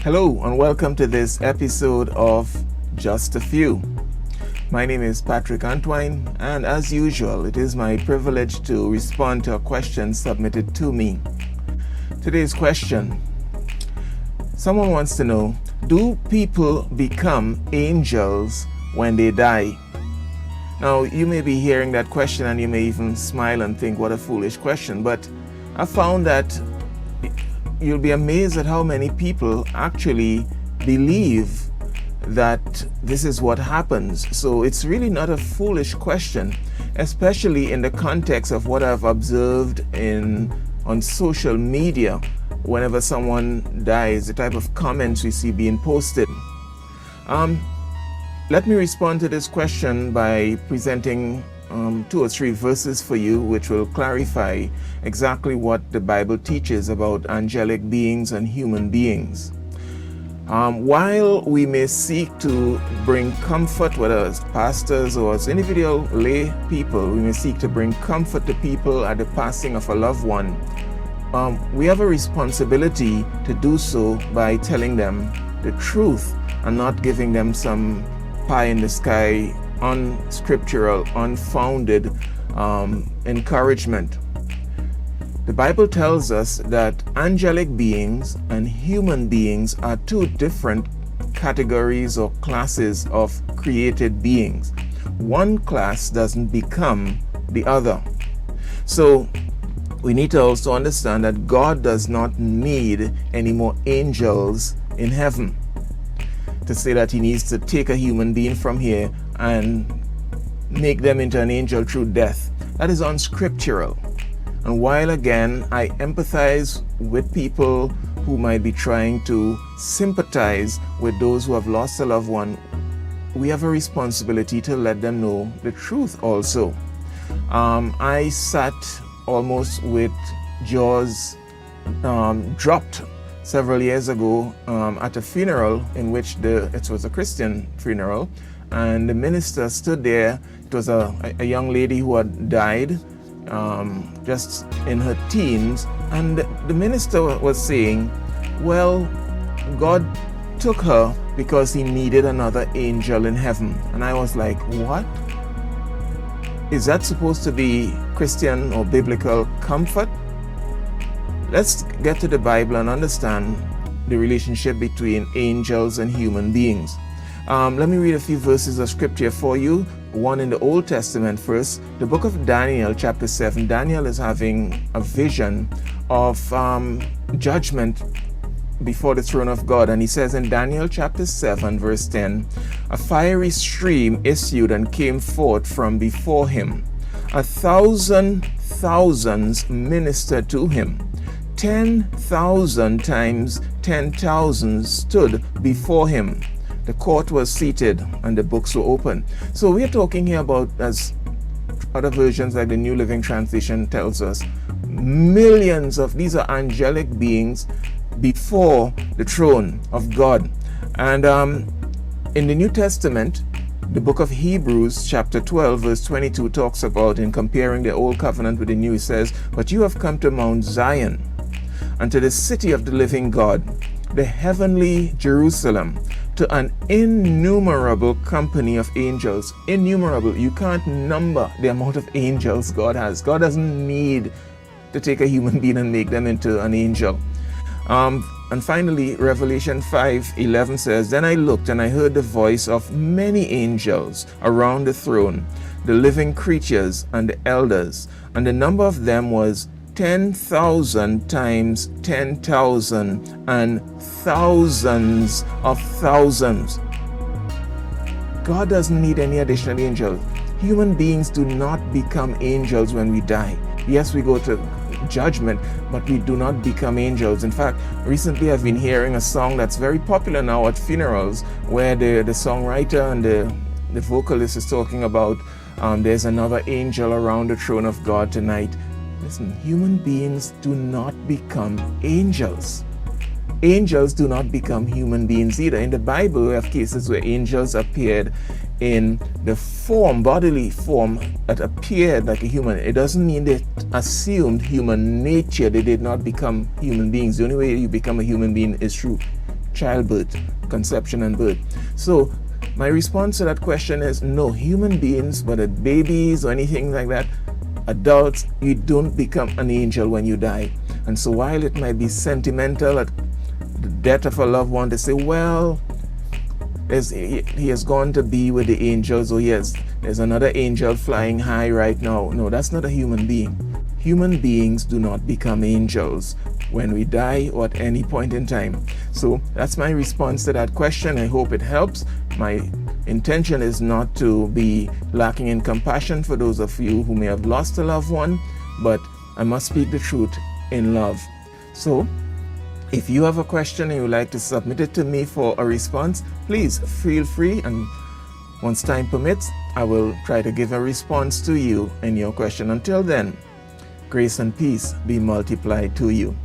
Hello and welcome to this episode of Just a Few. My name is Patrick Antwine, and as usual, it is my privilege to respond to a question submitted to me. Today's question: someone wants to know, do people become angels when they die? Now, you may be hearing that question and you may even smile and think, what a foolish question, but I found that you'll be amazed at how many people actually believe that this is what happens. So it's really not a foolish question, especially in the context of what I've observed on social media. Whenever someone dies, the type of comments we see being posted. Let me respond to this question by presenting 2 or 3 verses for you, which will clarify exactly what the Bible teaches about angelic beings and human beings. While we may seek to bring comfort, whether as pastors or as individual lay people, we may seek to bring comfort to people at the passing of a loved one. We have a responsibility to do so by telling them the truth and not giving them some pie in the sky, unscriptural, unfounded encouragement. The Bible tells us that angelic beings and human beings are 2 different categories or classes of created beings. One class doesn't become the other. So we need to also understand that God does not need any more angels in heaven to say that he needs to take a human being from here and make them into an angel through death. That is unscriptural. And while again I empathize with people who might be trying to sympathize with those who have lost a loved one, we have a responsibility to let them know the truth also. I sat almost with jaws dropped several years ago at a funeral in which it was a Christian funeral, and the minister stood there. It was a young lady who had died just in her teens, and the minister was saying, well, God took her because he needed another angel in heaven. And I was like, what? Is that supposed to be Christian or biblical comfort? Let's get to the Bible and understand the relationship between angels and human beings. Let me read a few verses of scripture for you. One in the Old Testament first. The book of Daniel, chapter 7. Daniel is having a vision of judgment before the throne of God. And he says in Daniel chapter 7, verse 10, a fiery stream issued and came forth from before him. 1,000 thousands ministered to him. 10,000 times 10,000 stood before him. The court was seated and the books were open. So we are talking here about, as other versions like the New Living Translation tells us, millions of these are angelic beings before the throne of God. And in the New Testament, the book of Hebrews chapter 12 verse 22 talks about, in comparing the old covenant with the new, it says, but you have come to Mount Zion, and to the city of the living God, the heavenly Jerusalem, to an innumerable company of angels. Innumerable. You can't number the amount of angels God has. God doesn't need to take a human being and make them into an angel. And finally, Revelation 5:11 says, then I looked and I heard the voice of many angels around the throne, the living creatures and the elders, and the number of them was 10,000 times 10,000 and thousands of thousands. God doesn't need any additional angels. Human beings do not become angels when we die. Yes, we go to judgment, but we do not become angels. In fact, recently I've been hearing a song that's very popular now at funerals, where the songwriter and the vocalist is talking about there's another angel around the throne of God tonight. Listen, human beings do not become angels. Angels do not become human beings either. In the Bible, we have cases where angels appeared in the form, bodily form, that appeared like a human. It doesn't mean they assumed human nature. They did not become human beings. The only way you become a human being is through childbirth, conception and birth. So my response to that question is no, human beings, whether babies or anything like that, adults, you don't become an angel when you die. And so while it might be sentimental at the death of a loved one to say, well, he has gone to be with the angels, or yes, there's another angel flying high right now. No, that's not a human being. Human beings do not become angels when we die or at any point in time. So that's my response to that question. I hope it helps. My intention is not to be lacking in compassion for those of you who may have lost a loved one, but I must speak the truth in love. So if you have a question and you would like to submit it to me for a response, please feel free, and once time permits, I will try to give a response to you and your question. Until then, grace and peace be multiplied to you.